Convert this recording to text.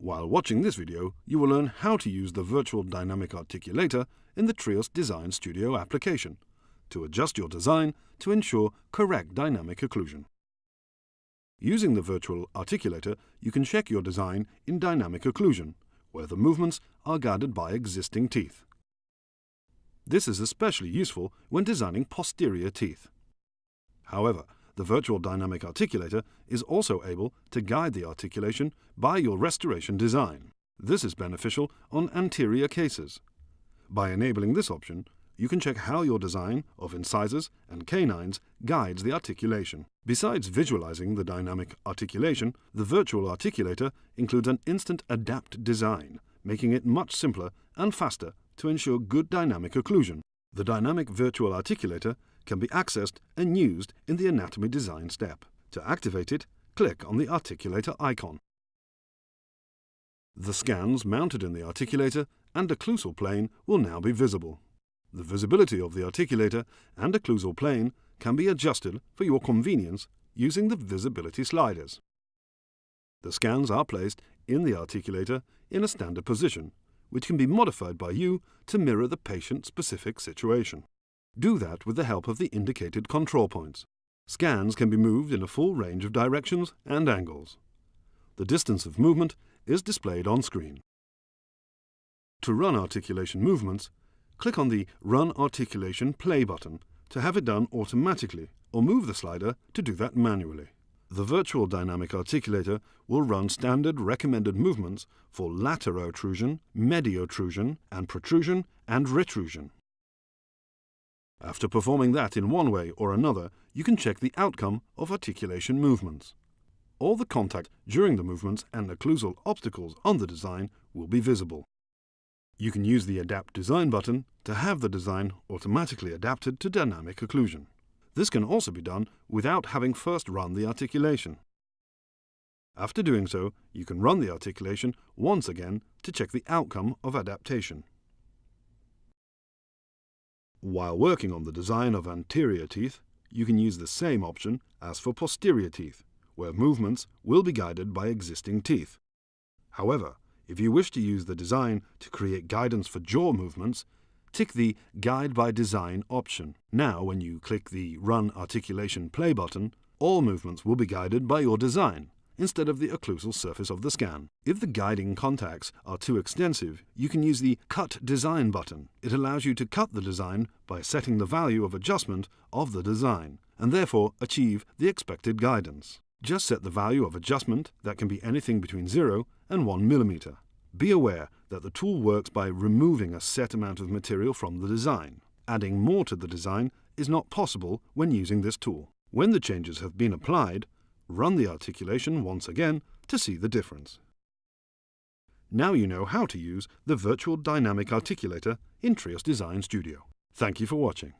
While watching this video, you will learn how to use the Virtual Dynamic Articulator in the Trios Design Studio application to adjust your design to ensure correct dynamic occlusion. Using the Virtual Articulator, you can check your design in dynamic occlusion, where the movements are guided by existing teeth. This is especially useful when designing posterior teeth. However, the Virtual Dynamic Articulator is also able to guide the articulation by your restoration design. This is beneficial on anterior cases. By enabling this option, you can check how your design of incisors and canines guides the articulation. Besides visualizing the dynamic articulation, the Virtual Articulator includes an instant adapt design, making it much simpler and faster to ensure good dynamic occlusion. The dynamic Virtual Articulator can be accessed and used in the anatomy design step. To activate it, click on the articulator icon. The scans mounted in the articulator and occlusal plane will now be visible. The visibility of the articulator and occlusal plane can be adjusted for your convenience using the visibility sliders. The scans are placed in the articulator in a standard position, which can be modified by you to mirror the patient-specific situation. Do that with the help of the indicated control points. Scans can be moved in a full range of directions and angles. The distance of movement is displayed on screen. To run articulation movements, click on the Run Articulation Play button to have it done automatically, or move the slider to do that manually. The Virtual Dynamic Articulator will run standard recommended movements for laterotrusion, mediotrusion, and protrusion and retrusion. After performing that in one way or another, you can check the outcome of articulation movements. All the contact during the movements and occlusal obstacles on the design will be visible. You can use the Adapt Design button to have the design automatically adapted to dynamic occlusion. This can also be done without having first run the articulation. After doing so, you can run the articulation once again to check the outcome of adaptation. While working on the design of anterior teeth, you can use the same option as for posterior teeth, where movements will be guided by existing teeth. However, if you wish to use the design to create guidance for jaw movements, tick the Guide by Design option. Now, when you click the Run Articulation Play button, all movements will be guided by your design, instead of the occlusal surface of the scan. If the guiding contacts are too extensive, you can use the Cut Design button. It allows you to cut the design by setting the value of adjustment of the design, and therefore achieve the expected guidance. Just set the value of adjustment that can be anything between 0 and 1 mm. Be aware that the tool works by removing a set amount of material from the design. Adding more to the design is not possible when using this tool. When the changes have been applied, run the articulation once again to see the difference. Now you know how to use the Virtual Dynamic Articulator in Trios Design Studio. Thank you for watching.